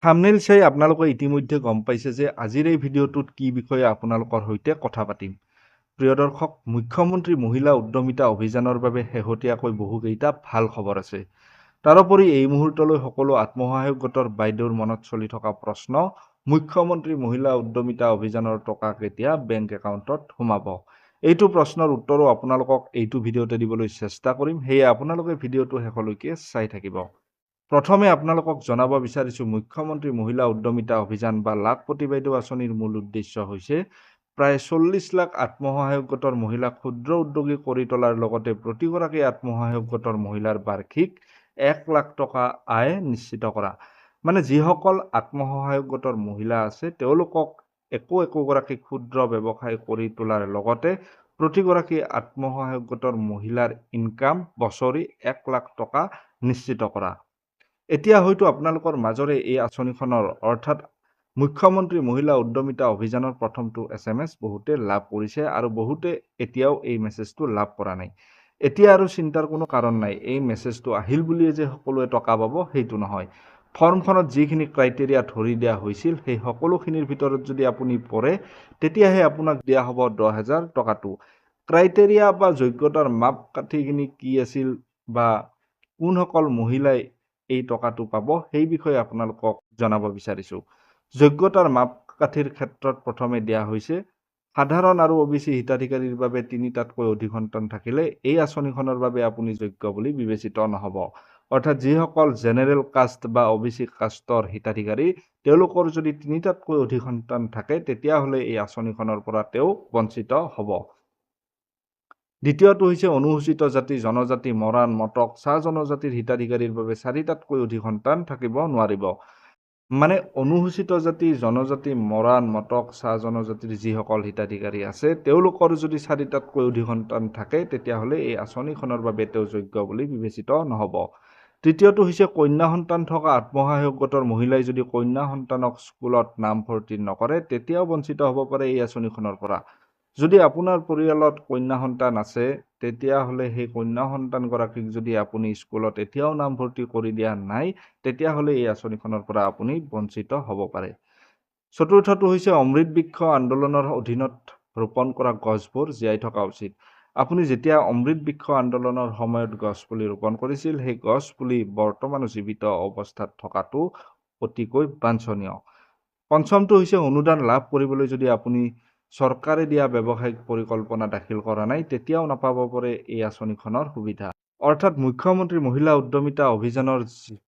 Thumbnail চাই আপোনালোকে ইতিমধ্যে গম পাইছে যে আজিৰ এই ভিডিঅ'টোত কি বিষয়ে আপোনালোকৰ সৈতে কথা পাতিম। প্ৰিয় দৰ্শক, মুখ্যমন্ত্ৰী মহিলা উদ্যমিতা অভিযানৰ বাবে শেহতীয়াকৈ বহুকেইটা ভাল খবৰ আছে। তাৰোপৰি এই মুহূৰ্তলৈ সকলো আত্মসহায়ক গোটৰ বাইদেউৰ মনত চলি থকা প্ৰশ্ন, মুখ্যমন্ত্ৰী মহিলা উদ্যমিতা অভিযানৰ টকা কেতিয়া বেংক একাউণ্টত সোমাব? এইটো প্ৰশ্নৰ উত্তৰো আপোনালোকক এইটো ভিডিঅ'তে দিবলৈ চেষ্টা কৰিম, সেয়ে আপোনালোকে ভিডিঅ'টো শেষলৈকে চাই থাকিব। প্ৰথমে আপোনালোকক জনাব বিচাৰিছো, মুখ্যমন্ত্ৰী মহিলা উদ্যমিতা অভিযান বা লাখপতি বাইদেউ আঁচনিৰ মূল উদ্দেশ্য হৈছে প্ৰায় 40 লাখ আত্মসহায়ক গোটৰ মহিলাক ক্ষুদ্ৰ উদ্যোগী কৰি তোলাৰ লগতে প্ৰতিগৰাকী আত্মসহায়ক গোটৰ মহিলাৰ বাৰ্ষিক 1 লাখ টকা আয় নিশ্চিত কৰা। মানে যিসকল আত্মসহায়ক গোটৰ মহিলা আছে তেওঁলোকক একোগৰাকী ক্ষুদ্ৰ ব্যৱসায় কৰি তোলাৰ লগতে প্ৰতিগৰাকী আত্মসহায়ক গোটৰ মহিলাৰ ইনকাম বছৰি 1 লাখ টকা নিশ্চিত কৰা। এতিয়া হয়তো আপোনালোকৰ মাজৰে এই আঁচনিখনৰ অৰ্থাৎ মুখ্যমন্ত্ৰী মহিলা উদ্যমিতা অভিযানৰ প্ৰথমটো SMS বহুতে লাভ কৰিছে আৰু বহুতে এতিয়াও এই মেছেজটো লাভ কৰা নাই। এতিয়া আৰু চিন্তাৰ কোনো কাৰণ নাই, এই মেছেজটো আহিল বুলিয়ে যে সকলোৱে টকা পাব সেইটো নহয়। ফৰ্মখনত যিখিনি ক্ৰাইটেৰিয়া ধৰি দিয়া হৈছিল সেই সকলোখিনিৰ ভিতৰত যদি আপুনি পৰে তেতিয়াহে আপোনাক দিয়া হ'ব 10,000 টকাটো। ক্ৰাইটেৰিয়া বা যোগ্যতাৰ মাপকাঠিখিনি কি আছিল বা কোনসকল মহিলাই এই টকাটো পাব সেই বিষয়ে আপোনালোকক জনাব বিচাৰিছো। যোগ্যতাৰ মাপকাঠিৰ ক্ষেত্ৰত প্ৰথমে দিয়া হৈছে সাধাৰণ আৰু OBC হিতাধিকাৰীৰ বাবে 3টাতকৈ অধিক সন্তান থাকিলে এই আঁচনিখনৰ বাবে আপুনি যোগ্য বুলি বিবেচিত নহ'ব। অৰ্থাৎ যিসকল জেনেৰেল কাষ্ট বা OBC কাষ্টৰ হিতাধিকাৰী তেওঁলোকৰ যদি 3টাতকৈ অধিক সন্তান থাকে তেতিয়াহ'লে এই আঁচনিখনৰ পৰা তেওঁ বঞ্চিত হ'ব। দ্বিতীয়টো হৈছে অনুসূচিত জাতি, জনজাতি, মৰাণ, মটক, চাহ জনজাতিৰ হিতাধিকাৰীৰ বাবে 4টাতকৈ অধিক সন্তান থাকিব নোৱাৰিব। মানে অনুসূচিত জাতি, জনজাতি, মৰাণ, মটক, চাহ জনজাতিৰ যিসকল হিতাধিকাৰী আছে তেওঁলোকৰ যদি 4টাতকৈ অধিক সন্তান থাকে তেতিয়াহ'লে এই আঁচনিখনৰ বাবে তেওঁ যোগ্য বুলি বিবেচিত নহ'ব। তৃতীয়টো হৈছে কন্যা সন্তান থকা আত্মসহায়ক গোটৰ মহিলাই যদি কন্যা সন্তানক স্কুলত নামভৰ্তি নকৰে তেতিয়াও বঞ্চিত হ'ব পাৰে এই আঁচনিখনৰ পৰা। যদি আপোনাৰ পৰিয়ালত কন্যা সন্তান আছে তেতিয়াহ'লে সেই কন্যা সন্তানগৰাকীক যদি আপুনি স্কুলত এতিয়াও নামভৰ্তি কৰি দিয়া নাই তেতিয়াহ'লে এই আঁচনিখনৰ পৰা আপুনি বঞ্চিত হ'ব পাৰে। চতুৰ্থটো হৈছে অমৃত বৃক্ষ আন্দোলনৰ অধীনত ৰোপণ কৰা গছবোৰ জীয়াই থকা উচিত। আপুনি যেতিয়া অমৃত বৃক্ষ আন্দোলনৰ সময়ত গছপুলি ৰোপণ কৰিছিল সেই গছপুলি বৰ্তমানো জীৱিত অৱস্থাত থকাটো অতিকৈ বাঞ্ছনীয়। পঞ্চমটো হৈছে অনুদান লাভ কৰিবলৈ যদি আপুনি চৰকাৰে দিয়া ব্যৱসায়িক পৰিকল্পনা দাখিল কৰা নাই তেতিয়াও নাপাব পাৰে এই আঁচনিখনৰ সুবিধা। অৰ্থাৎ মুখ্যমন্ত্ৰী মহিলা উদ্যমিতা অভিযানৰ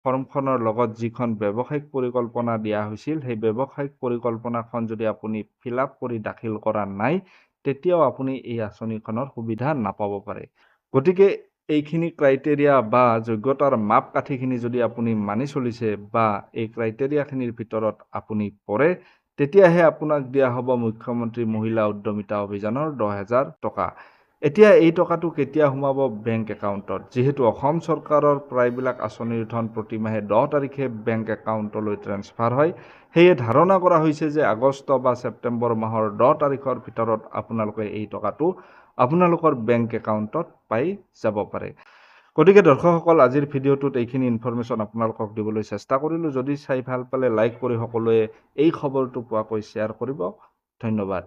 ফৰ্মখনৰ লগত যিখন ব্যৱসায়িক পৰিকল্পনা দিয়া হৈছিল সেই ব্যৱসায়িক পৰিকল্পনাখন যদি আপুনি ফিল আপ কৰি দাখিল কৰা নাই তেতিয়াও আপুনি এই আঁচনিখনৰ সুবিধা নাপাব পাৰে। গতিকে এইখিনি ক্ৰাইটেৰিয়া বা যোগ্যতাৰ মাপকাঠিখিনি যদি আপুনি মানি চলিছে বা এই ক্ৰাইটেৰিয়াখিনিৰ ভিতৰত আপুনি পৰে তেতিয়াহে আপোনাক দিয়া হ'ব মুখ্যমন্ত্ৰী মহিলা উদ্যমিতা অভিযানৰ 10,000 টকা। এতিয়া এই টকাটো কেতিয়া সোমাব বেংক একাউণ্টত? যিহেতু অসম চৰকাৰৰ প্ৰায়বিলাক আঁচনিৰ ধন প্ৰতিমাহে 10 তাৰিখে বেংক একাউণ্টলৈ ট্ৰেন্সফাৰ হয়, সেয়ে ধাৰণা কৰা হৈছে যে আগষ্ট বা ছেপ্টেম্বৰ মাহৰ 10 তাৰিখৰ ভিতৰত আপোনালোকে এই টকাটো আপোনালোকৰ বেংক একাউণ্টত পাই যাব পাৰে। গতিকে দৰ্শকসকল, আজিৰ ভিডিঅ'টোত এইখিনি ইনফৰমেশ্যন আপোনালোকক দিবলৈ চেষ্টা কৰিলোঁ। যদি চাই ভাল পালে লাইক কৰি সকলোৱে এই খবৰটো পোৱাকৈ শ্বেয়াৰ কৰিব। ধন্যবাদ।